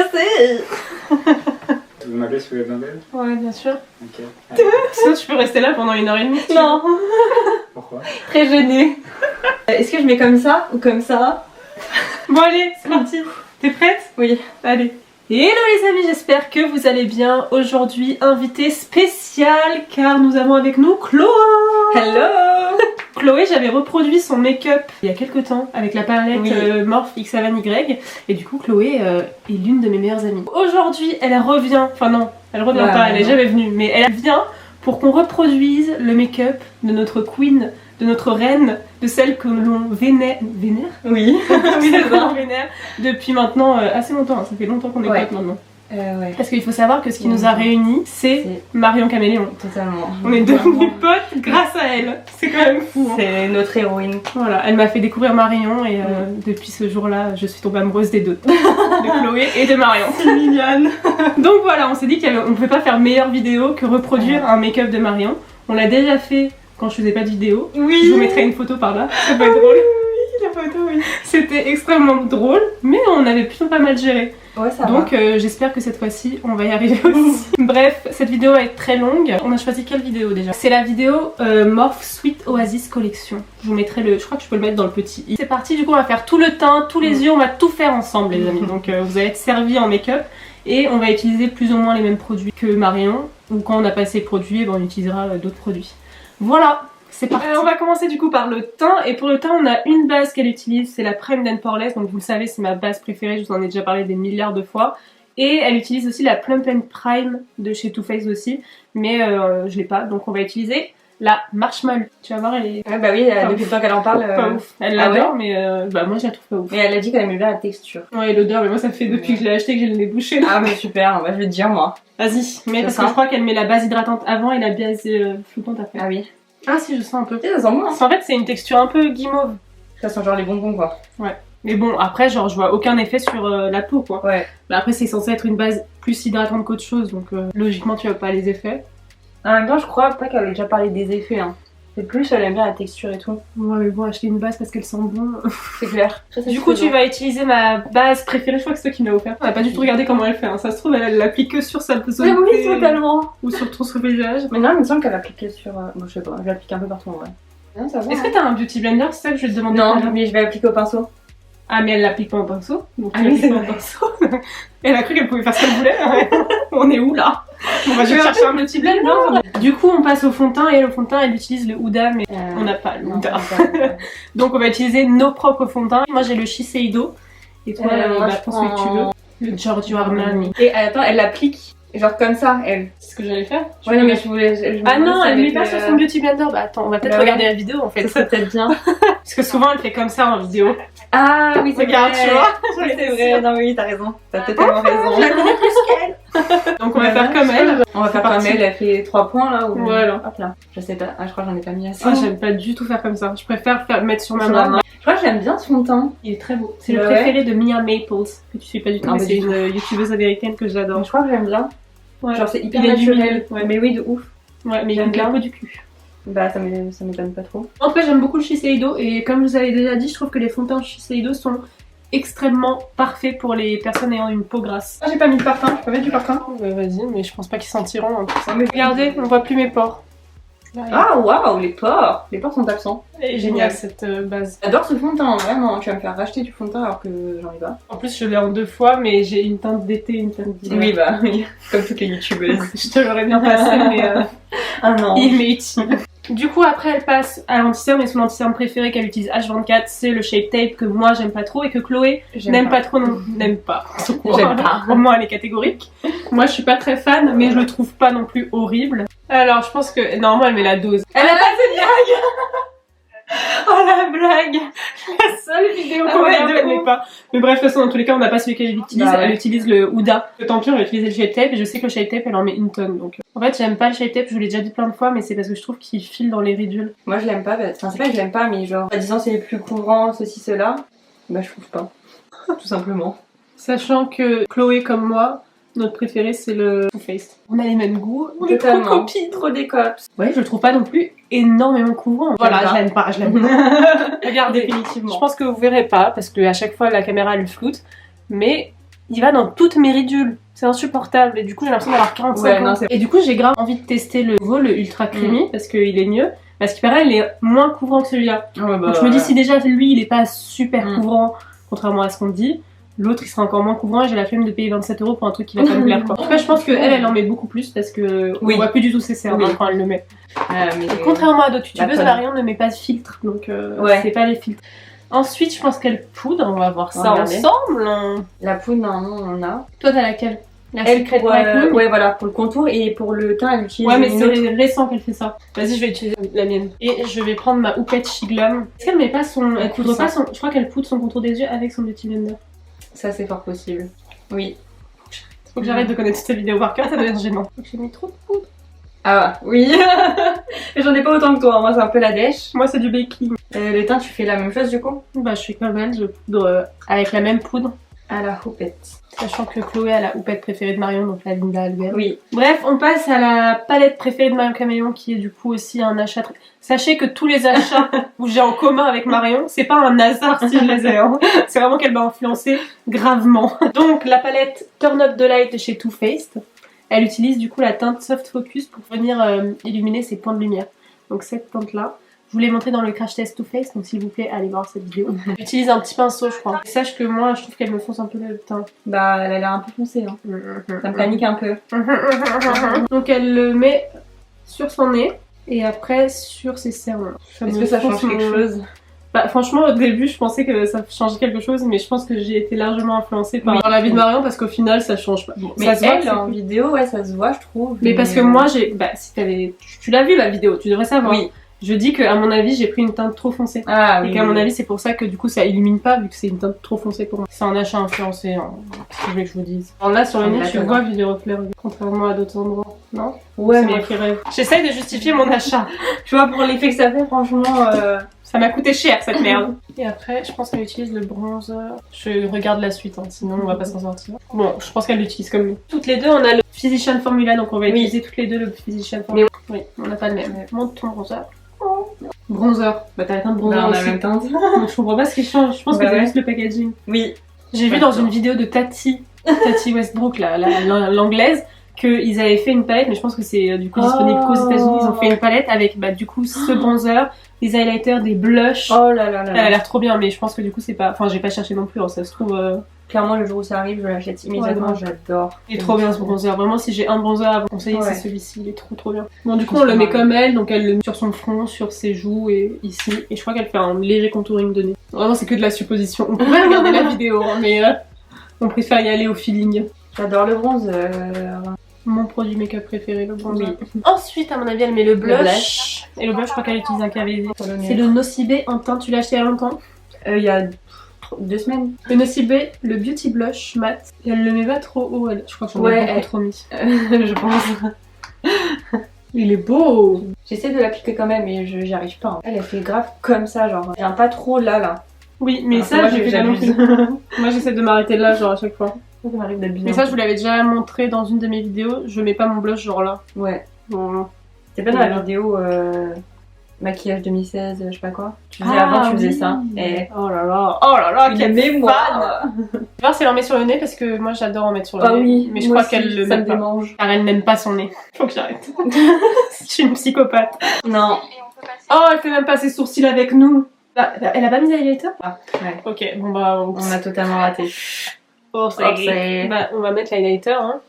stressée. Vous m'appelez si vous avez besoin d'aide? Ouais, bien sûr. Ok. Sinon, tu peux rester là pendant 1h30. Non. Pourquoi? Très gênée. Est-ce que je mets comme ça ou comme ça? Bon allez, c'est parti. T'es prête? Oui. Allez. Hello les amis, j'espère que vous allez bien. Aujourd'hui, invité spécial car nous avons avec nous Chloé. Hello. Chloé, j'avais reproduit son make-up il y a quelques temps avec la palette Oui. Morphe X7Y et du coup Chloé est l'une de mes meilleures amies. Aujourd'hui, elle revient, enfin non, elle revient Ouais, pas, elle est non. jamais venue, mais elle vient pour qu'on reproduise le make-up de notre queen, de notre reine, de celle que l'on vénère Oui. oui, d'accord, vénère depuis maintenant assez longtemps, ça fait longtemps qu'on est Ouais. potes maintenant. Ouais. Parce qu'il faut savoir que ce qui nous a réunis, c'est C'est- Marion Caméléon. Totalement. On est devenus potes grâce à elle, c'est quand même fou. Hein. C'est notre héroïne. Voilà, elle m'a fait découvrir Marion et depuis ce jour-là, je suis tombée amoureuse des deux, de Chloé et de Marion. C'est mignonne. Donc voilà, on s'est dit qu'on ne pouvait pas faire meilleure vidéo que reproduire un make-up de Marion. On l'a déjà fait quand je faisais pas de vidéo. Oui. Je vous mettrai une photo par là, ça peut être drôle. Oui, la photo, oui. C'était extrêmement drôle, mais on avait plutôt pas mal géré. Ouais, ça Donc j'espère que cette fois-ci on va y arriver aussi. Bref, cette vidéo va être très longue. On a choisi quelle vidéo déjà? C'est la vidéo Morphe Sweet Oasis Collection. Je vous mettrai le... Je crois que je peux le mettre dans le petit i. C'est parti, du coup on va faire tout le teint, tous les yeux, on va tout faire ensemble les amis. Donc vous allez être servis en make-up et on va utiliser plus ou moins les mêmes produits que Marion. Ou quand on a passé les produits, ben, on utilisera d'autres produits. Voilà, c'est parti. On va commencer du coup par le teint. Et pour le teint, on a une base qu'elle utilise, c'est la Prime and Poreless. Donc vous le savez, c'est ma base préférée, je vous en ai déjà parlé des milliards de fois. Et elle utilise aussi la Plump and Prime de chez Too Faced aussi. Mais je l'ai pas, donc on va utiliser la Marshmallow. Tu vas voir, elle est Ouais, bah oui, Pas depuis le temps qu'elle en parle. pas ouf. Elle Ah l'adore, mais bah moi je la trouve pas ouf. Mais elle a dit qu'elle aimait bien la texture. Ouais, l'odeur, mais moi ça fait depuis que je l'ai acheté que j'ai le nez bouché. Là. Ah, mais super, bah, je vais te dire moi. Vas-y, mais parce Ça que sent. je crois qu'elle met la base hydratante avant et la base flottante après. Ah oui. Ah si, je sens un peu. Tu sais, ça sent bon, hein. En fait, c'est une texture un peu guimauve. Ça sent genre les bonbons, quoi. Mais bon, après, genre, je vois aucun effet sur la peau, quoi. Ouais. Mais après, c'est censé être une base plus hydratante qu'autre chose, donc logiquement, tu vois pas les effets. En même temps, je crois pas qu'elle a déjà parlé des effets, hein. C'est plus, elle aime bien la texture et tout. Ouais, mais bon, acheter une base parce qu'elle sent bon. C'est clair. Du coup, tu vas utiliser ma base préférée, je crois que c'est toi qui me l'as offert. On a pas du tout regardé comment elle fait, hein. Ça se trouve, elle l'applique que sur sa zone Oui, oui, T totalement. ou sur ton visage. Mais non, il me semble qu'elle appliquait sur. Bon, je sais pas, je l'applique un peu partout en vrai. Non, ça va. Est-ce que t'as un beauty blender? C'est ça que je vais te demander. Non, tout à l'heure. mais je vais appliquer au pinceau. Ah, mais elle l'applique pas en pinceau. Donc Ah tu oui, l'appliques c'est pas en vrai. pinceau. Elle a cru qu'elle pouvait faire ce qu'elle voulait. On est où là? On va chercher un beauty blender. Du coup, on passe au fond de teint et le fond de teint, elle utilise le Huda, mais on n'a pas le Non, Huda. pas. Donc on va utiliser nos propres fonds de teint. Moi j'ai le Shiseido. Et toi, Moi, bah, je prends celui que tu veux. Le Giorgio Armani. Et attends, elle l'applique genre comme ça, elle. C'est ce que j'allais faire. Ouais, non, mais je voulais. je me Ah non, demandais si elle met avec pas le- sur son beauty blender. Bah attends, on va peut-être Bah ouais. regarder la vidéo en fait. Ça serait peut-être bien. Parce que souvent elle fait comme ça en vidéo. Ah oui, c'est Regarde, vrai. tu vois. Oui, c'est vrai. Non, oui, t'as raison. T'as totalement raison. Donc on va faire comme elle. On va faire C'est comme parti. elle fait 3 points là ou... Voilà. Hop là. Je sais pas. Ah, je crois que j'en ai pas mis assez. Ah, j'aime pas du tout faire comme ça. Je préfère mettre sur ma Sur la main. main. Je crois que j'aime bien ce fond de teint. Il est très beau. C'est le Bah préféré de Mia Maples, que tu suis pas du tout, Non, mais pas c'est du tout. une youtubeuse américaine que j'adore. Je crois que j'aime bien. Ouais. Genre c'est hyper Il est naturel. lumineux, ouais. Mais oui, de ouf. Ouais, mais il J'aime aime bien bien. la peau du cul. Bah ça m'étonne pas trop. En tout cas, j'aime beaucoup le Shiseido et comme je vous avais déjà dit, je trouve que les fonds de teint Shiseido sont extrêmement parfaits pour les personnes ayant une peau grasse. Ah, j'ai pas mis de parfum, je peux mettre du parfum? Vas-y, mais je pense pas qu'ils sentiront en plus. Mais Regardez, on voit plus mes pores. Ah waouh, les pores. Les pores sont absents. Elle est géniale cette base. J'adore ce fond de teint, vraiment. Tu vas me faire racheter du fond de teint alors que j'en ai pas. En plus, je l'ai en 2 fois, mais j'ai une teinte d'été, une teinte d'hiver. Oui, bah oui. Comme toutes les youtubeuses. Je te l'aurais bien passé, mais Ah non. il m'est utile. Du coup, après, elle passe à l'anti-cerne et son anti-cerne préféré qu'elle utilise H24, c'est le Shape Tape que moi j'aime pas trop et que Chloé n'aime pas trop non n'aime pas. J'aime pas. Pour moi, elle est catégorique. Moi, je suis pas très fan, mais je le trouve pas non plus horrible. Alors, je pense que normalement, elle met la dose. Elle a pas de blague. Oh la blague. La seule vidéo qu'on regarde, elle met pas. Mais bref, de toute façon, dans tous les cas, on n'a pas celui qu'elle utilise. Bah ouais. Elle utilise le Huda. Tant pis, on va utiliser le Shape Tape et je sais que le Shape Tape, elle en met une tonne. Donc, en fait, j'aime pas le Shape Tape. Je vous l'ai déjà dit plein de fois, mais c'est parce que je trouve qu'il file dans les ridules. Moi je l'aime pas, enfin c'est pas que je l'aime pas, mais genre, en disant c'est les plus couvrants, ceci, cela, bah je trouve pas. Tout simplement. Sachant que Chloé, comme moi, notre préféré c'est le Too Faced. On a les mêmes goûts, on est trop Totalement. copines, trop décops. Ouais, je le trouve pas non plus énormément couvrant. Voilà, pas. je l'aime pas, je l'aime pas. Regardez, Définitivement. je pense que vous verrez pas parce que à chaque fois la caméra elle floute, mais il va dans toutes mes ridules. C'est insupportable et du coup j'ai l'impression d'avoir 45 Ouais, ans. non, Et du coup j'ai grave envie de tester le nouveau, le Ultra Creamy, parce qu'il est mieux. Parce qu'il paraît, il est moins couvrant que celui-là. Ouais, bah, Donc je me dis, si déjà lui il est pas super Mm. couvrant, contrairement à ce qu'on dit, l'autre il sera encore moins couvrant et j'ai la flemme de payer 27 € pour un truc qui va pas me plaire. Quoi. En tout cas, je pense qu'elle en met beaucoup plus parce que Oui. on voit plus du tout ses cernes Oui. quand elle le met. mais... Contrairement à d'autres youtubeuses, tonne. Marion ne met pas de filtre, donc Ouais. c'est pas les filtres. Ensuite, je pense qu'elle poudre, on va voir ça Regardez. ensemble. La poudre, normalement, on a. Toi, t'as laquelle? La Elle, Secret pour, White Moon. ouais, voilà, pour le contour et pour le teint, elle utilise Ouais, mais une autre. c'est récent qu'elle fait ça. Vas-y, je vais utiliser la mienne. Et je vais prendre ma houppette Shiglum. Est-ce qu'elle met pas son. Elle poudre pas son. Je crois qu'elle poudre son contour des yeux avec son Beauty Blender. Ça, c'est fort possible. Oui. Faut que j'arrête de connaître toutes ces vidéos par cœur, ça doit être gênant. J'ai mis trop de poudre. Ah, oui. J'en ai pas autant que toi, moi, c'est un peu la dèche. Moi, c'est du baking. Le teint, tu fais la même chose du coup? Bah, je suis comme elle, je poudre avec la même poudre. À la houppette. Sachant que Chloé a la houppette préférée de Marion, donc la Linda Albert. Oui. Bref, on passe à la palette préférée de Marion Caméléon, qui est du coup aussi un achat. Sachez que tous les achats où j'ai en commun avec Marion, c'est pas un hasard si je les ai. Hein. C'est vraiment qu'elle m'a influencé gravement. Donc, la palette Turn Up the Light de chez Too Faced, elle utilise du coup la teinte Soft Focus pour venir illuminer ses points de lumière. Donc, cette teinte-là. Je vous l'ai montré dans le crash test Too Faced, donc s'il vous plaît, allez voir cette vidéo. J'utilise un petit pinceau, je crois. Et sache que moi, je trouve qu'elle me fonce un peu le teint. Bah, elle a l'air un peu foncée. Hein. Ça me panique un peu. Donc elle le met sur son nez et après sur ses cernes. Est-ce que ça change quelque chose? Bah, franchement, au début, je pensais que ça changeait quelque chose, mais je pense que j'ai été largement influencée par Oui. la vie de Marion parce qu'au final, ça change pas. Bon, Mais ça se voit elle, que c'est en cool. vidéo, ouais, ça se voit, je trouve. Mais parce que moi, j'ai. Bah, si t'avais. Tu l'as vu la vidéo, tu devrais savoir. Oui. Je dis qu'à mon avis, j'ai pris une teinte trop foncée. Ah Et oui. qu'à mon avis, c'est pour ça que du coup, ça illumine pas, vu que c'est une teinte trop foncée pour moi. C'est un achat influencé, hein. Qu'est-ce que je veux que je vous dise? Alors là, sur le nez, tu vois que j'ai des reflets, contrairement à d'autres endroits. Non? Ouais, C'est mais moi qui rêve. J'essaye de justifier mon achat. tu vois, pour l'effet que ça fait, franchement. Ça m'a coûté cher cette merde. Et après, je pense qu'elle utilise le bronzer. Je regarde la suite, hein, sinon on va pas s'en sortir. Bon, je pense qu'elle l'utilise comme nous. Toutes les deux, on a le Physician Formula, donc on va utiliser toutes les deux le Physician Formula. Oui, on n'a pas le même. Montre ton bronzer. Bronzer. Bah t'as la teinte bronzer on a la aussi. même teinte. Donc je comprends pas ce qui change. Je pense Bah que c'est ouais. juste le packaging. Oui. J'ai vu dans une vidéo de Tati Westbrook, l'anglaise, qu'ils avaient fait une palette, mais je pense que c'est du coup disponible qu'aux États-Unis. Ils ont fait une palette avec bah, du coup ce bronzer, des highlighters, des blushs. Oh là là là Elle a là. l'air trop bien, mais je pense que du coup c'est pas. Enfin, j'ai pas cherché non plus, hein, ça se trouve. Clairement, le jour où ça arrive, je l'achète immédiatement, Ouais, j'adore. Il est trop bien ce bronzer. Vraiment, si j'ai un bronzer à vous conseiller, Ouais. c'est celui-ci. Il est trop bien. Bon, du coup, on le met comme elle, donc elle le met sur son front, sur ses joues et ici. Et je crois qu'elle fait un léger contouring de nez. Vraiment, c'est que de la supposition. On pourrait regarder la vidéo, hein, mais on préfère y aller au feeling. J'adore le bronzer. Mon produit make-up préféré, le bronzer. Oui. Ensuite, à mon avis, elle met le blush. blush. Et le blush, je crois qu'elle utilise un KVD. C'est C'est le Nocibé en teint. Tu l'as acheté il y a longtemps? Il y a 2 semaines. Le Nocibé, le Beauty Blush mat. Et elle le met pas trop haut, elle. Je crois que j'en ai Ouais, beaucoup elle- trop mis. Je pense. Il est beau. J'essaie de l'appliquer quand même, mais j'y arrive pas. Hein. Elle fait grave comme ça, genre. Elle vient pas trop là. Oui, mais Alors que ça, moi, j'ai fait pas non j'abuse. plus. Moi, j'essaie de m'arrêter là, genre à chaque fois. Ça m'arrive d'être Mais ça, je vous l'avais déjà montré dans une de mes vidéos. Je mets pas mon blush genre là. Ouais. Bon. C'était pas dans la Voilà. vidéo maquillage 2016, je sais pas quoi. Tu faisais avant, tu faisais ça. Et Oh là là, une quelle mémoire. fan. Je vais voir si elle en met sur le nez parce que moi j'adore en mettre sur le Ah nez. oui, Mais je moi crois aussi, qu'elle le ça met me pas. démange. Car elle n'aime pas son nez. Faut que j'arrête. Je suis une psychopathe. Non. Oh, elle fait même pas ses sourcils avec nous. Bah, elle a pas mis d'highlighter? Ah, ouais. Ok, bon bah. On a totalement raté. Oh, ça y est. Bah, on va mettre l'highlighter. Hein.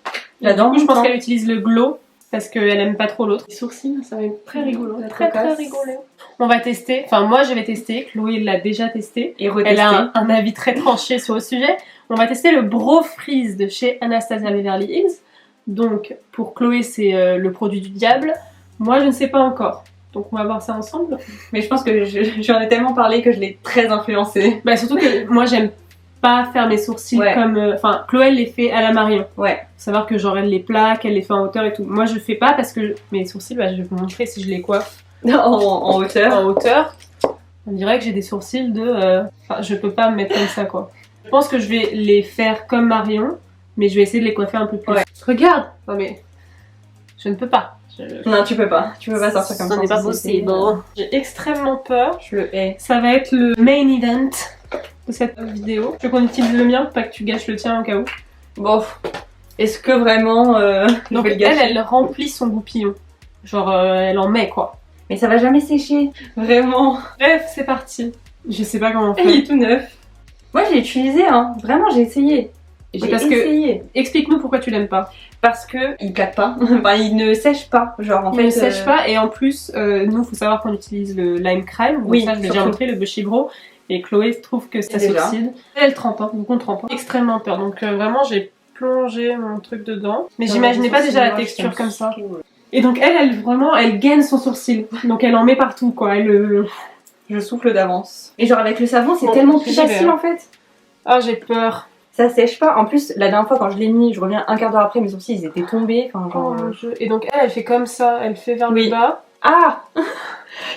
J'adore. Du coup, je pense qu'elle utilise le glow parce qu'elle aime pas trop l'autre. Les sourcils, ça va être très rigolo. La Très cocasse. rigolo. On va tester. Enfin, moi, je vais tester. Chloé l'a déjà testé. Et retester. Elle a un avis très tranché sur le sujet. On va tester le Bro Freeze de chez Anastasia Beverly Hills. Donc, pour Chloé, c'est le produit du diable. Moi, je ne sais pas encore. Donc, on va voir ça ensemble. Mais je pense que j'en ai tellement parlé que je l'ai très influencée. Bah, surtout que moi, j'aime pas faire mes sourcils Ouais. comme... Enfin, Chloé, elle les fait à la Marion. Ouais. Faut savoir que genre, elle les plaque, elle les fait en hauteur et tout. Moi, je fais pas parce que mes sourcils, bah, je vais vous montrer si je les coiffe En hauteur. en hauteur. On dirait que j'ai des sourcils de... Enfin, je peux pas me mettre comme ça, quoi. Je pense que je vais les faire comme Marion, mais je vais essayer de les coiffer un peu plus. Ouais. Regarde! Non mais... Je ne peux pas. Non, tu peux pas. Tu peux pas sortir comme ça. Ce n'est pas en société. possible. J'ai extrêmement peur. Je le hais. Ça va être le main event de cette vidéo. Je veux qu'on utilise le mien, pas que tu gâches le tien au cas où. Bon, est-ce que vraiment je Donc vais le gâcher? elle remplit son goupillon. Genre, elle en met quoi. Mais ça va jamais sécher, vraiment. Bref, c'est parti. Je sais pas comment on Il fait. est tout neuf. Moi, je l'ai utilisé, hein. Vraiment, j'ai essayé. J'ai Parce que- essayé. Explique-nous pourquoi tu l'aimes pas. Parce que il plaque pas. Enfin, il ne sèche pas. Genre, en Il fait. ne sèche pas et en plus, nous, faut savoir qu'on utilise le lime crime. Donc Oui, ça, je l'ai déjà surtout. montré, le Bushibro. Et Chloé trouve que ça Déjà. s'oxyde. Elle trempe, hein, donc on trempe. Hein. Extrêmement peur. Donc vraiment, j'ai plongé mon truc dedans. Mais j'imaginais pas déjà la texture comme ça. Et donc elle vraiment, elle gaine son sourcil. Donc elle en met partout, quoi. Elle... Je souffle d'avance. Et genre, avec le savon, c'est Bon, tellement plus j'y vais, facile hein. en fait. Ah, j'ai peur. Ça sèche pas. En plus, la dernière fois, quand je l'ai mis, je reviens un quart d'heure après, mes sourcils, ils étaient tombés. Enfin, Oh genre. mon Dieu. Et donc elle fait comme ça. Elle fait vers Oui. le bas. Ah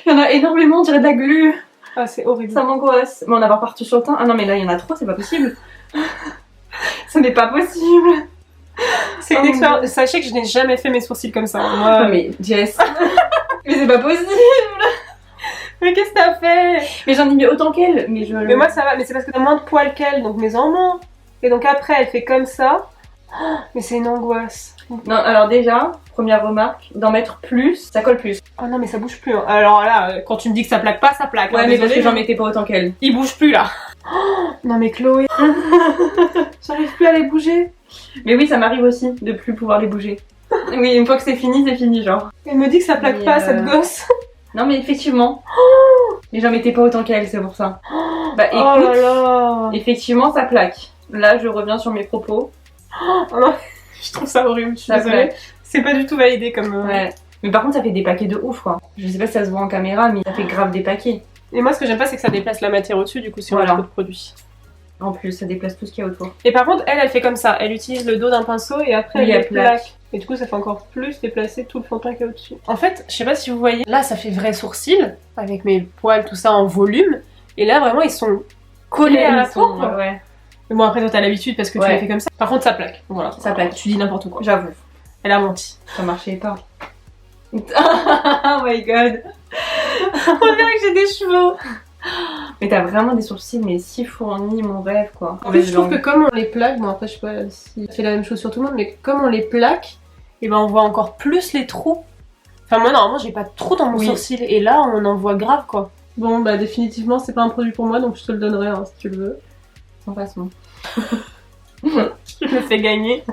il y en a énormément, on dirait de la glu. Ah, c'est horrible. Ça m'angoisse. Mais on en avoir partout sur le teint. Ah non, mais là, il y en a trop, c'est pas possible. Ça n'est pas possible. C'est une Oh mon expérience. Sachez que je n'ai jamais fait mes sourcils comme ça. Moi... Ah, mais Jess. Mais c'est pas possible. Mais qu'est-ce que t'as fait? Mais j'en ai mis autant qu'elle. Mais moi ça va, mais c'est parce que t'as moins de poils qu'elle, donc mes en moins. Et donc après elle fait comme ça. Oh, mais c'est une angoisse. Non, alors déjà, première remarque, d'en mettre plus, ça colle plus. Oh non mais ça bouge plus. Hein. Alors là, quand tu me dis que ça plaque pas, ça plaque. Ouais, hein, mais parce désolée, que j'en mettais pas autant qu'elle. il bouge plus là. Oh, non mais Chloé, j'arrive plus à les bouger. Mais oui, ça m'arrive aussi de plus pouvoir les bouger. Oui, une fois que c'est fini, genre. Elle me dit que ça plaque Mais, pas cette gosse. Non, mais effectivement. Mais j'en mettais pas autant qu'elle, c'est pour ça. Bah écoute, Oh là là. effectivement, ça plaque. Là, je reviens sur mes propos. Oh non, je trouve ça horrible, je suis Ça désolée. plaque. C'est pas du tout validé comme... Ouais. Mais par contre, ça fait des paquets de ouf, quoi. Je sais pas si ça se voit en caméra, mais ça fait grave des paquets. Et moi ce que j'aime pas c'est que ça déplace la matière au-dessus, du coup si on Voilà. a trop de produits. En plus, ça déplace tout ce qu'il y a autour. Et par contre, elle fait comme ça. Elle utilise le dos d'un pinceau et après Oui, elle elle le plaque. Et du coup, ça fait encore plus déplacer tout le fond de teint qu'il y a au-dessus. En fait, je sais pas si vous voyez, là, ça fait vrai sourcil, avec mes poils, tout ça en volume. Et là, vraiment, ils sont collés à la peau. quoi. Ouais, Mais bon, après, toi, t'as l'habitude parce que tu Ouais. l'as fait comme ça. Par contre, ça plaque. Voilà. Ça plaque. Tu dis n'importe quoi. j'avoue. Elle a menti. Ça marchait pas. Oh my god. On dirait que j'ai des cheveux. Mais t'as vraiment des sourcils, mais si fournis, mon rêve, quoi. En fait, je trouve que comme on les plaque, bon, après, je sais pas si ça fait la même chose sur tout le monde, mais comme on les plaque, et ben, on voit encore plus les trous. Enfin, moi, normalement, j'ai pas de trous dans mon Oui. sourcil. Et là, on en voit grave, quoi. Bon, bah, définitivement, c'est pas un produit pour moi, donc je te le donnerai, hein, si tu le veux. Sans façon. Je me fais gagner.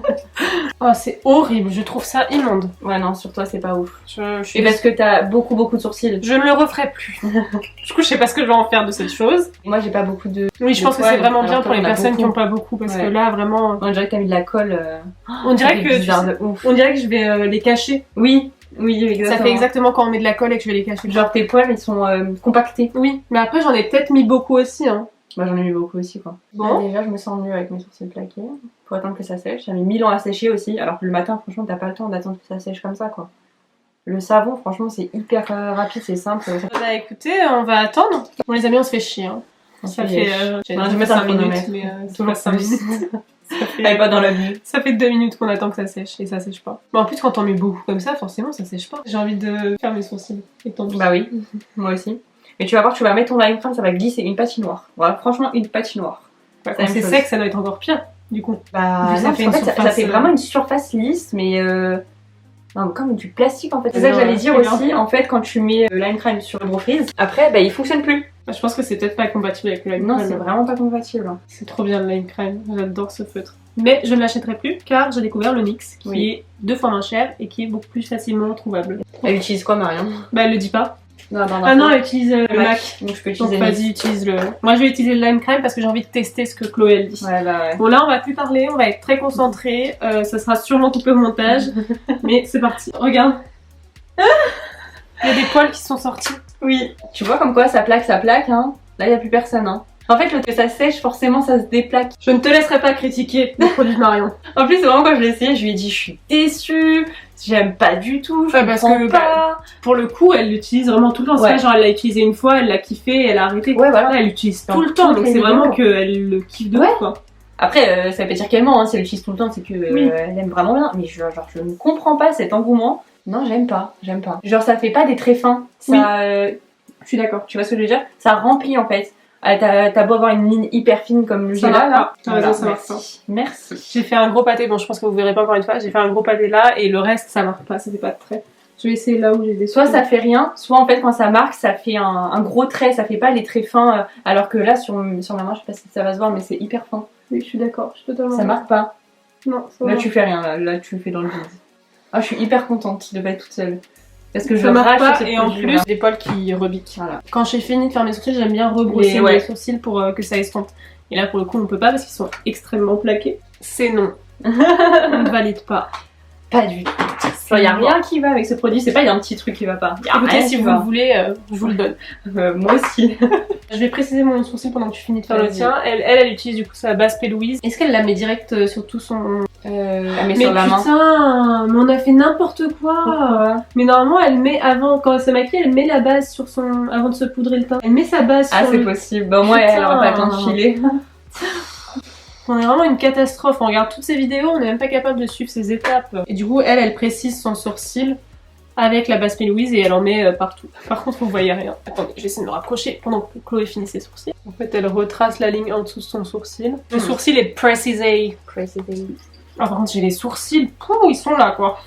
Oh, c'est horrible, je trouve ça immonde. Ouais, non, sur toi, c'est pas ouf. Je suis Et parce que t'as beaucoup de sourcils. Je ne le referai plus. Du coup, je sais pas ce que je vais en faire de cette chose. Moi, j'ai pas beaucoup de. Oui, je De pense que poils, c'est vraiment alors bien que pour les t'en as personnes qui beaucoup. n'ont pas beaucoup, parce que Ouais. là, vraiment... On dirait que t'as mis de la colle. On dirait que, bizarre tu sais, de ouf. on dirait que je vais les cacher. Oui, oui, exactement. Ça fait exactement quand on met de la colle et que je vais les cacher. Genre tes poils, ils sont compactés. Oui, mais après, j'en ai peut-être mis beaucoup aussi, hein. Moi, j'en ai mis beaucoup aussi, quoi. Bon. Déjà, je me sens mieux avec mes sourcils plaqués. Pour attendre que ça sèche. Ça met 1000 ans à sécher aussi. Alors que le matin, franchement, t'as pas le temps d'attendre que ça sèche comme ça, quoi. Le savon, franchement, c'est hyper rapide, c'est simple. Ça Bah écoutez, on va attendre. Bon, les amis, on se fait chier, hein. Ça fait... Non, je vais mettre un 5 minutes, chronomètre. mais c'est Toujours pas 5 plus. minutes. Ça fait... Elle est pas dans la vue. Ça fait 2 minutes qu'on attend que ça sèche et ça sèche pas. Mais en plus, quand on met beaucoup comme ça, forcément, ça sèche pas. J'ai envie de faire mes sourcils. Et tant pis. Bah oui, moi aussi. Mais tu vas voir, tu vas mettre ton lime cream, ça va glisser une patinoire. Voilà, franchement, une patinoire. Bah, c'est quand la même c'est chose. sec, ça doit être encore pire, du coup. Bah, Vu que ça non, fait parce une qu'en fait, ça surface, fait vraiment une surface lisse, mais non, comme du plastique en fait. C'est Ouais, ça que j'allais dire c'est aussi. En fait, quand tu mets le lime cream sur le gros freeze, après, bah, il fonctionne plus. Bah, je pense que c'est peut-être pas compatible avec le lime Non, cream. c'est vraiment pas compatible. hein. C'est trop bien le lime cream, j'adore ce feutre. Mais je ne l'achèterai plus car j'ai découvert le NYX qui Oui. est 2 fois moins cher et qui est beaucoup plus facilement trouvable. Elle utilise quoi, Marion? Bah elle le dit pas. Non, Ah non, elle utilise le MAC. Donc je peux Donc utiliser vas-y, utilise le... Moi je vais utiliser le lime cream parce que j'ai envie de tester ce que Chloé elle dit. Ouais, bah ouais. Bon là on va plus parler, on va être très concentré, ça sera sûrement coupé au montage, mais c'est parti. Regarde. Il y a des poils qui sont sortis. Oui. Tu vois comme quoi ça plaque, hein. Là, il y a plus personne, hein. En fait, le que ça sèche, forcément, ça se déplaque. Je ne te laisserai pas critiquer le produit de Marion. En plus, vraiment, quand je l'ai essayé, je lui ai dit, je suis déçue, j'aime pas du tout, je Ouais, parce comprends que, pas. Pour le coup, elle l'utilise vraiment tout le temps. C'est Ouais. pas genre elle l'a utilisé une fois, elle l'a kiffé, elle a arrêté. Ouais, voilà. Là, elle l'utilise Dans tout le temps, toutes donc les c'est vraiment vidéos. qu'elle le kiffe de Ouais. ouf, quoi. Après, ça veut pas dire qu'elle ment, hein. Si elle l'utilise tout le temps, c'est que Oui. elle aime vraiment bien. Mais je ne comprends pas cet engouement. Non, j'aime pas. Genre, ça fait pas des traits fins. Ça, Je suis d'accord. tu vois ce que je veux dire? Ça remplit, en fait. T'as beau avoir une ligne hyper fine comme le Ça j'ai là, marche là. pas. T'as raison, ça marche Merci. Merci. J'ai fait un gros pâté, bon je pense que vous verrez pas encore une fois, j'ai fait un gros pâté là et le reste ça marque pas, ça fait pas de trait. Je vais essayer là où j'ai des Soit ça fait rien, soit en fait quand ça marque, ça fait un gros trait, ça fait pas les traits fins. Alors que là sur ma main, je sais pas si ça va se voir, mais c'est hyper fin. Oui, je suis d'accord, je suis totalement Ça marque pas. Non, ça Là marche. tu fais rien, là tu fais dans le vide. Ah, je suis hyper contente de pas être toute seule. Parce que je Ça marque rage pas sur cette et en produit, plus là. des poils qui rebiquent. Voilà. Quand j'ai fini de faire mes sourcils, j'aime bien rebrosser Ouais. mes sourcils pour que ça estompe. Et là pour le coup on peut pas parce qu'ils sont extrêmement plaqués. C'est non. On ne valide pas. Pas du tout. Il y a rien qui va avec ce produit, c'est pas il y a un petit truc qui va pas. Y a Écoutez, rien si qui vous va. le voulez, je vous le donne. Moi aussi. Je vais préciser mon sourcil pendant que tu finis de faire le Vas-y. tien. Elle utilise du coup sa base P. Louise. Est-ce qu'elle la met direct sur tout son... Elle met Mais sur la main. putain, mais on a fait n'importe quoi. Pourquoi? Mais normalement, elle met avant, quand elle se maquille, elle met la base sur son... avant de se poudrer le teint. Elle met sa base Ah, sur c'est le... possible. Bah, moi, elle aura pas le temps de filer. On est vraiment une catastrophe. On regarde toutes ces vidéos, on n'est même pas capable de suivre ces étapes. Et du coup, elle précise son sourcil avec la base P. Louise et elle en met partout. Par contre, vous voyez rien. Attendez, je vais essayer de me rapprocher pendant que Chloé finit ses sourcils. En fait, elle retrace la ligne en dessous de son sourcil. Le sourcil est précisé. Ah, par contre, j'ai les sourcils, pouh, ils sont là, quoi.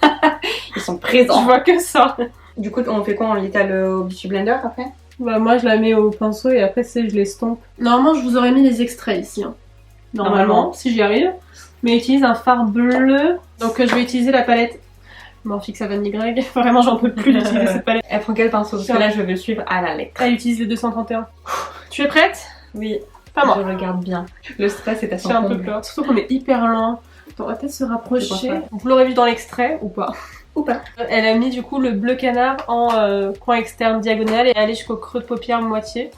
Ils sont Je présents. vois que ça. Du coup, on fait quoi? On l'étale au Beauty Blender après? Bah, moi, je la mets au pinceau et après, je l'estompe. Normalement, je vous aurais mis les extraits ici. Hein. Normalement, si j'y arrive. Mais utilise un fard bleu. Donc, je vais utiliser la palette Morphix Savane Y. Vraiment, j'en peux plus d'utiliser cette palette. Elle prend quel pinceau? Parce que là, je vais le suivre à la lettre. Elle utilise le 231. Tu es prête? Oui. Pas moi. Je regarde bien. Le stress est à J'ai un peu comble. peur. Surtout qu'on est hyper loin. Attends, on va peut-être se Je pense rapprocher. pas. Vous l'aurez vu dans l'extrait ou pas? Ou pas. Elle a mis du coup le bleu canard en coin externe diagonal et aller jusqu'au creux de paupière moitié.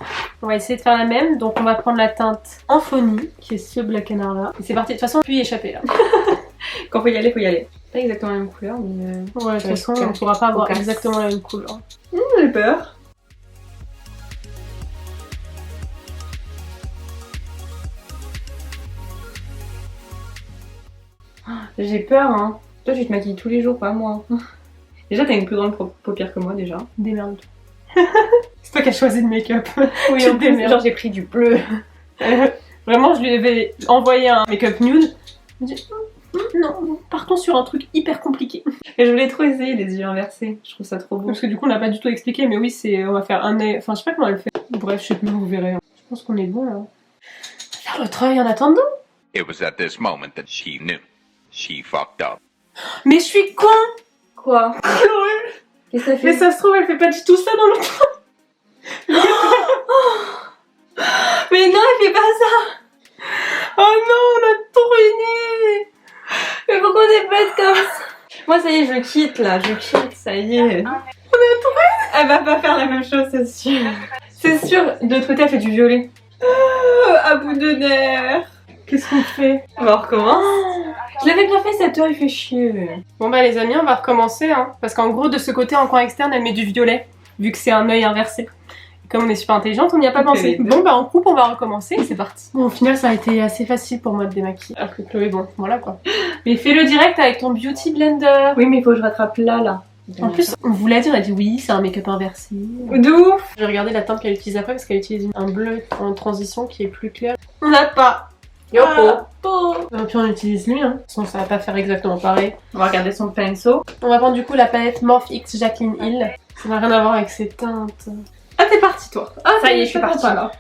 On va essayer de faire la même. Donc on va prendre la teinte Amphonie qui est ce bleu canard là. Et c'est parti. De toute façon, puis échapper là. Quand faut y aller, faut y aller. Pas exactement la même couleur, mais. Ouais, de toute façon, on ne pourra pas avoir Au casse. exactement la même couleur. J'ai peur. J'ai peur, hein. Toi, tu te maquilles tous les jours, pas moi. Déjà, t'as une plus grande paupière que moi, déjà. Démerde-toi. C'est toi qui as choisi le make-up. Oui, Tu en te plus, démerdes. genre, j'ai pris du bleu. Vraiment, je lui avais envoyé un make-up nude. Il me dit non, partons sur un truc hyper compliqué. Et je voulais trop essayer les yeux inversés. Je trouve ça trop beau. Parce que du coup, on n'a pas du tout expliqué, mais oui, on va faire un œil. Enfin, je sais pas comment elle fait. Bref, je sais plus, vous verrez. Je pense qu'on est bon là. Faire l'autre œil en attendant. It was at this moment that she knew. She fucked up. Mais je suis con! Quoi? Qu'est-ce que ça fait? Mais ça se trouve, elle fait pas du tout ça dans le. Mais non, elle fait pas ça! Oh non, on a tout ruiné! Mais pourquoi on est bête comme ça? Moi, ça y est, je quitte là, je quitte, ça y est. Elle va pas faire la même chose, c'est sûr. C'est sûr, de l'autre côté, elle fait du violet. À bout de nerfs. Qu'est-ce qu'on fait? On recommence. Je l'avais bien fait cette heure, il fait chier. Bon bah les amis, on va recommencer hein. Parce qu'en gros de ce côté en coin externe elle met du violet. Vu que c'est un œil inversé. Et comme on est super intelligente, on n'y a pas pensé. les deux. Bon bah en coupe on va recommencer et c'est parti. Bon au final ça a été assez facile pour moi de démaquiller. Alors que Chloé bon voilà quoi. Mais fais-le direct avec ton beauty blender. Oui, mais il faut que je rattrape là. En plus on vous l'a dit, on a dit oui c'est un make-up inversé. De ouf. Je vais regarder la teinte qu'elle utilise après parce qu'elle utilise un bleu en transition qui est plus clair. On n'a pas. Yopo. Et puis on utilise lui hein. Sinon ça va pas faire exactement pareil. On va regarder son pinceau. On va prendre du coup la palette Morph X Jacqueline Hill. Ça n'a rien à voir avec ses teintes. Ah t'es partie toi. Ah Ça y est, je suis partie. là.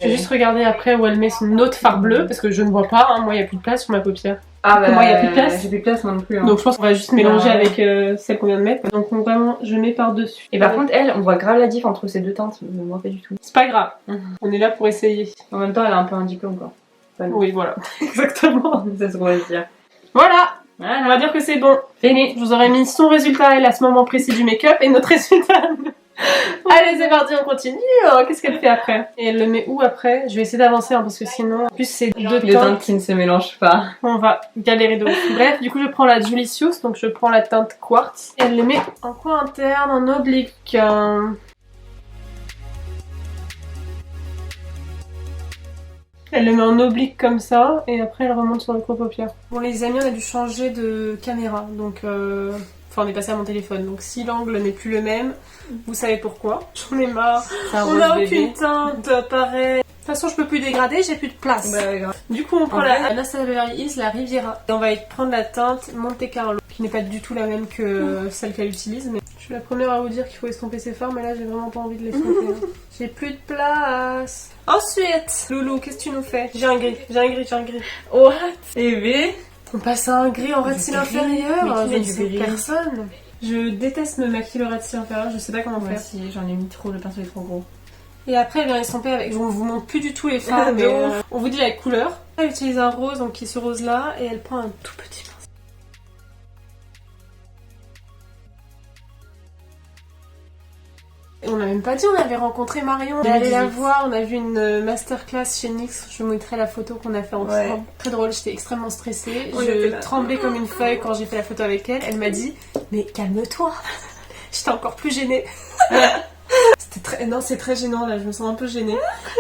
Je vais juste regarder après où elle met son autre fard bleu parce que je ne vois pas, hein. Moi il n'y a plus de place sur ma paupière. Ah bah, Moi, y a plus de place. J'ai plus de place, moi non plus. Hein. Donc je pense qu'on va juste mélanger Ouais. avec celle qu'on vient de mettre. Donc vraiment je mets par dessus. Et par contre, elle, on voit grave la diff entre ces deux teintes. Mais moi, pas du tout. C'est pas grave, Mhm. on est là pour essayer. En même temps, elle a un peu un diplôme, quoi. Pas nous. Oui voilà, exactement. C'est ce qu'on va se dire. Voilà, on Voilà. va dire que c'est bon. Fini. Je vous aurais mis son résultat elle à ce moment précis du make-up et notre résultat. Allez c'est parti on continue. Oh, qu'est-ce qu'elle fait après? Et elle le met où après? Je vais essayer d'avancer hein, parce que sinon en plus c'est deux Les teintes. teintes qui ne se mélangent pas. On va galérer de ouf. Bref du coup je prends la Julicius donc je prends la teinte Quartz. Et elle le met en coin interne en oblique. Elle le met en oblique comme ça et après elle remonte sur le creux paupière. Bon les amis on a dû changer de caméra donc Enfin, on est passé à mon téléphone. Donc si l'angle n'est plus le même, vous savez pourquoi. J'en ai marre. C'est un On rose n'a bébé. aucune teinte, pareil. De toute façon, je peux plus dégrader, j'ai plus de place. Bah, grave. Du coup, on prend En la vrai Anastasia Beverly Hills, la Riviera. Et on va prendre la teinte Monte Carlo, qui n'est pas du tout la même que celle qu'elle utilise. Mais je suis la première à vous dire qu'il faut estomper ses fards, mais là, j'ai vraiment pas envie de l'estomper. J'ai plus de place. Ensuite, Loulou, qu'est-ce que tu nous fais? J'ai un gris. What? Bébé. On passe à un gris en ras de cils gris. inférieur. Mais qui Je met ne du sais gris? personne. Je déteste me maquiller le ras de cils inférieur, je sais pas comment Moi faire. aussi, j'en ai mis trop, le pinceau est trop gros. Et après, elle vient estomper avec. Je vous montre plus du tout les fards, Ah, mais de ouf. on vous dit la couleur. Elle utilise un rose, donc qui est ce rose là, et elle prend un tout petit pinceau. Et on n'a même pas dit, on avait rencontré Marion. On est allé la 2018. voir, on a vu une masterclass chez NYX. Je vous mettrai la photo qu'on a fait ensemble. Ouais. Très drôle, j'étais extrêmement stressée. On était Je là. tremblais comme une feuille quand j'ai fait la photo avec elle. Elle m'a dit, mais calme-toi. J'étais encore plus gênée. C'était très... Non, c'est très gênant là, je me sens un peu gênée.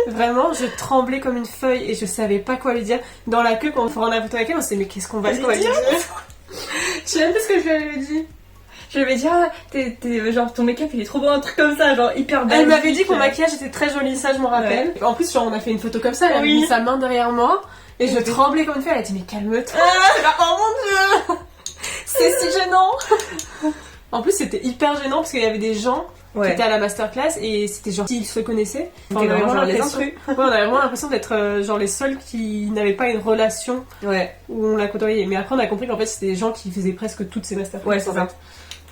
Vraiment, je tremblais comme une feuille et je savais pas quoi lui dire. Dans la queue, quand on prend la photo avec elle, on s'est dit, mais qu'est-ce qu'on va lui dire? Je sais même pas ce que je lui avais dit. Je vais dire, genre ton make-up il est trop beau, un truc comme ça, genre hyper basique. Elle m'avait dit que mon maquillage était très joli, ça je m'en rappelle. En plus, genre, on a fait une photo comme ça, elle a Oui. mis sa main derrière moi et je tremblais comme une feuille. Elle a dit, mais calme-toi. Oh mon dieu, c'est si gênant. En plus, c'était hyper gênant parce qu'il y avait des gens qui Ouais. étaient à la masterclass et c'était genre s'ils se connaissaient. Enfin, T'es vraiment genre les l'impression- intrus. Ouais, on avait vraiment l'impression d'être genre les seuls qui n'avaient pas une relation Ouais. où on la côtoyait. Mais après, on a compris qu'en fait, c'était des gens qui faisaient presque toutes ces masterclass. Ouais, c'est en ça. fait.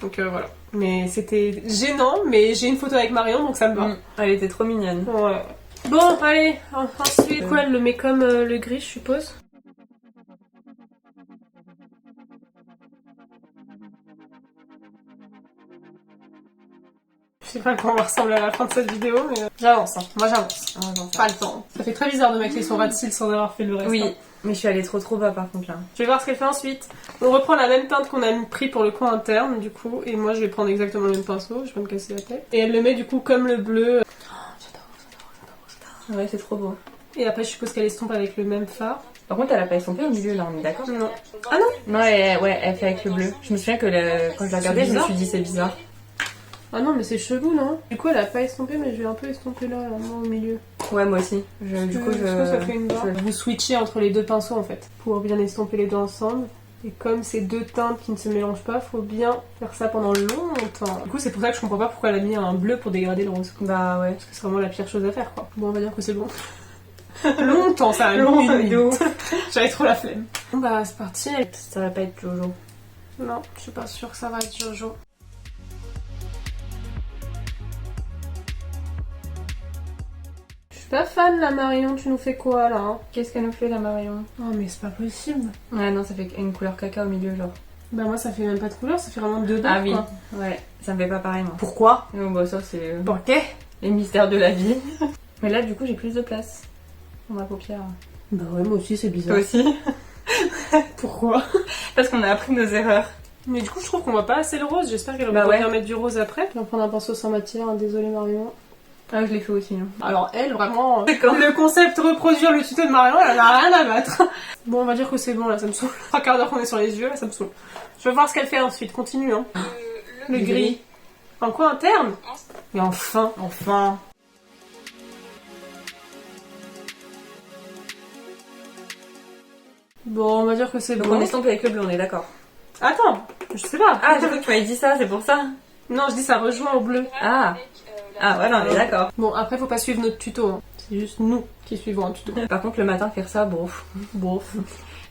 Donc voilà. Mais c'était gênant, mais j'ai une photo avec Marion, donc ça me va. Elle était trop mignonne. Ouais. Bon, allez, ensuite, quoi, elle le met comme le gris, je suppose. Je sais pas à quoi on va ressembler à la fin de cette vidéo, mais j'avance, hein. Moi j'avance. Pas le temps. Ça fait très bizarre de maquiller son ras de cils sans avoir fait le reste. Oui, hein. mais je suis allée trop bas par contre là. Je vais voir ce qu'elle fait ensuite. On reprend la même teinte qu'on a pris pour le coin interne, du coup, et moi je vais prendre exactement le même pinceau, je vais pas me casser la tête. Et elle le met du coup comme le bleu. Ouais, c'est trop beau. Et après, je suppose qu'elle estompe avec le même fard. Par contre, elle a pas estompé au milieu là, on est d'accord? Non. Non, elle fait avec le bleu. Je me souviens que quand je la regardais, je me bizarre. suis dit c'est bizarre. Ah non, mais c'est chelou, non? Du coup, elle a pas estompé, mais je vais un peu estomper là, moi, au milieu. Ouais, moi aussi. Du coup, je trouve que ça fait une barre. je- Vous switchez entre les deux pinceaux en fait, pour bien estomper les deux ensemble. Et comme c'est deux teintes qui ne se mélangent pas, faut bien faire ça pendant longtemps. Du coup, c'est pour ça que je comprends pas pourquoi elle a mis un bleu pour dégrader le rose. Bah ouais. Parce que c'est vraiment la pire chose à faire, quoi. Bon, on va dire que c'est bon. Longtemps, ça a mis Long, une de minute. ouf. J'avais trop la flemme. Bon bah, c'est parti. Ça va pas être Jojo. Non, je suis pas sûre que ça va être Jojo. Je suis pas fan, la Marion. Tu nous fais quoi, là, hein? Qu'est-ce qu'elle nous fait la Marion? Oh, mais c'est pas possible. Ouais, non, ça fait une couleur caca au milieu, genre. Bah moi ça fait même pas de couleur, ça fait vraiment deux barres. Ah oui, Quoi. ouais, ça me fait pas pareil moi. Pourquoi? Non, bah ça c'est Ok. les mystères de la vie. Mais là du coup j'ai plus de place pour ma paupière. Bah ouais, moi aussi c'est bizarre. Toi aussi? Pourquoi? Parce qu'on a appris nos erreurs. Mais du coup je trouve qu'on voit pas assez le rose, j'espère qu'elle Bah va ouais. bien mettre du rose après. Je vais prendre un pinceau sans matière, hein. Désolée Marion. Ah je l'ai fait aussi. Hein. Alors elle vraiment, D'accord. le concept reproduire le tuto de Marion, elle en a rien à battre. Bon on va dire que c'est bon là, ça me saoule. 3 quarts d'heure qu'on est sur les yeux, là ça me saoule. Je vais voir ce qu'elle fait ensuite, continue hein. Le gris. En quoi interne? Et enfin. Enfin. Bon on va dire que c'est Donc bon. on estompe avec le bleu, on est d'accord. Attends, je sais pas. Ah j'ai cru que tu m'avais dit ça, c'est pour ça. Non je dis ça rejoint au bleu. Ah. Ah voilà, on est d'accord. Bon, après, faut pas suivre notre tuto. Hein. C'est juste nous qui suivons un tuto. Par contre le matin faire ça, bof. Bof.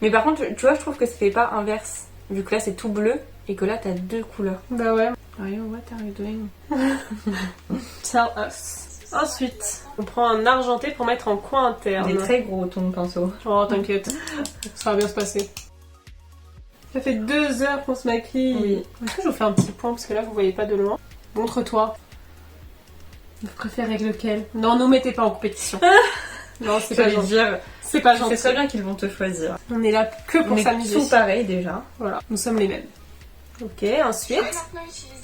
Mais par contre tu vois je trouve que ça fait pas inverse. Vu que là c'est tout bleu et que là t'as deux couleurs. Bah ouais. Marion, what are you doing? Tell us. Ensuite, on prend un argenté pour mettre en coin interne. Il est très gros ton pinceau. Oh, t'inquiète. Ça va bien se passer. Ça fait 2 heures qu'on se maquille. Oui. Est-ce que je vous fais un petit point parce que là, vous voyez pas de loin. Montre-toi. Vous préférez lequel? Non, nous mettez pas en compétition. Non, c'est pas gentil. dire. C'est pas C'est gentil. très bien qu'ils vont te choisir. On est là que On pour est s'amuser. tous pareils déjà. Voilà, nous sommes les mêmes. Ok, Je vais ensuite. maintenant utiliser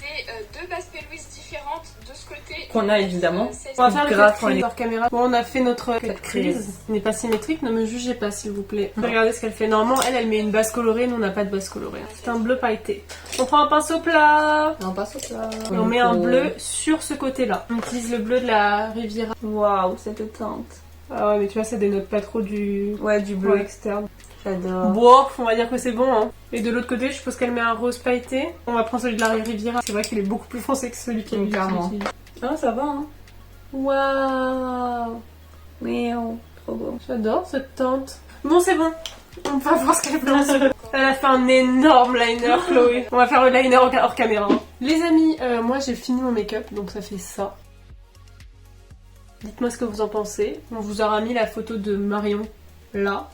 deux bases Louise différentes de ce côté. Qu'on a évidemment. On va faire le Grave, cut crease hors caméra. Bon, on a fait notre cut crease. Il n'est pas symétrique, ne me jugez pas s'il vous plaît. Regardez ce qu'elle fait. Normalement, elle met une base colorée, nous on n'a pas de base colorée. C'est un bleu pailleté. On prend un pinceau plat. On passe au plat. Et on met un bleu sur ce côté-là. On utilise le bleu de la Riviera. Waouh, cette teinte. Ah ouais, mais tu vois, ça dénote pas trop du Ouais, du bleu. bleu externe. J'adore. Bon, on va dire que c'est bon. Hein. Et de l'autre côté, je suppose qu'elle met un rose pailleté. On va prendre celui de la Riviera. C'est vrai qu'il est beaucoup plus foncé que celui qui est Clairement. Ah, ça va, hein. Waouh. Miaou, trop beau. J'adore cette teinte. Bon, c'est bon. On va voir ce qu'elle fait ensuite. Elle a fait un énorme liner, Chloé. On va faire le liner hors caméra. Les amis, moi j'ai fini mon make-up, donc ça fait ça. Dites-moi ce que vous en pensez. On vous aura mis la photo de Marion là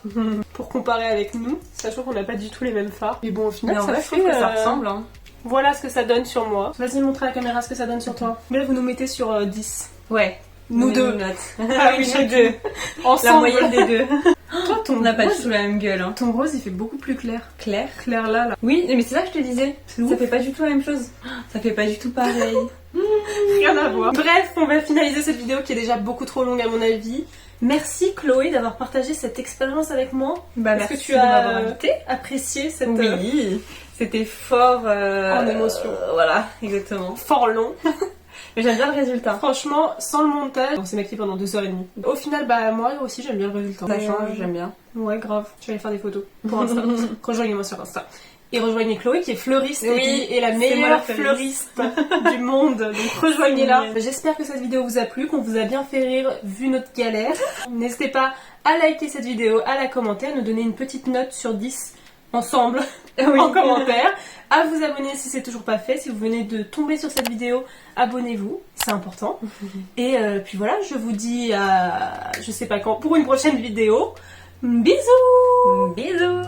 pour comparer avec nous, sachant qu'on n'a pas du tout les mêmes fards. Mais bon, au final, Mais en ça vrai, je fait. trouve que ça ressemble, hein. Voilà ce que ça donne sur moi. Vas-y, montre à la caméra ce que ça donne sur toi. Là, vous nous mettez sur 10. Ouais. Nous deux. Notes. Ah oui, nous deux. Ensemble. La moyenne des deux. Toi, ton On n'a pas du rose, tout la même gueule, hein. ton rose, il fait beaucoup plus clair. Claire. Clair là. Oui, mais c'est ça que je te disais. C'est Ça ouf. fait pas du tout la même chose. Ça fait pas du tout pareil. Rien à voir. Bref, on va finaliser cette vidéo qui est déjà beaucoup trop longue à mon avis. Merci Chloé d'avoir partagé cette expérience avec moi. Bah, Est-ce que merci tu de as m'avoir invité. apprécié cette Oui, c'était fort en émotion. Voilà, exactement. fort long. Mais j'aime bien le résultat. Franchement, sans le montage, on s'est maquillé pendant 2h30. Au final, bah moi aussi j'aime bien le résultat. Ça change, j'aime bien. Ouais, grave. Je vais aller faire des photos pour Insta. Rejoignez-moi sur Insta. Et rejoignez Chloé qui est fleuriste Oui, et qui est la c'est meilleure moi la fleuriste du monde. Donc rejoignez-la. C'est J'espère que cette vidéo vous a plu, qu'on vous a bien fait rire vu notre galère. N'hésitez pas à liker cette vidéo, à la commenter, à nous donner une petite note sur 10 ensemble en commentaire. À vous abonner si c'est toujours pas fait. Si vous venez de tomber sur cette vidéo, abonnez-vous, c'est important. Et puis voilà, je vous dis à je sais pas quand pour une prochaine vidéo. Bisous. Bisous.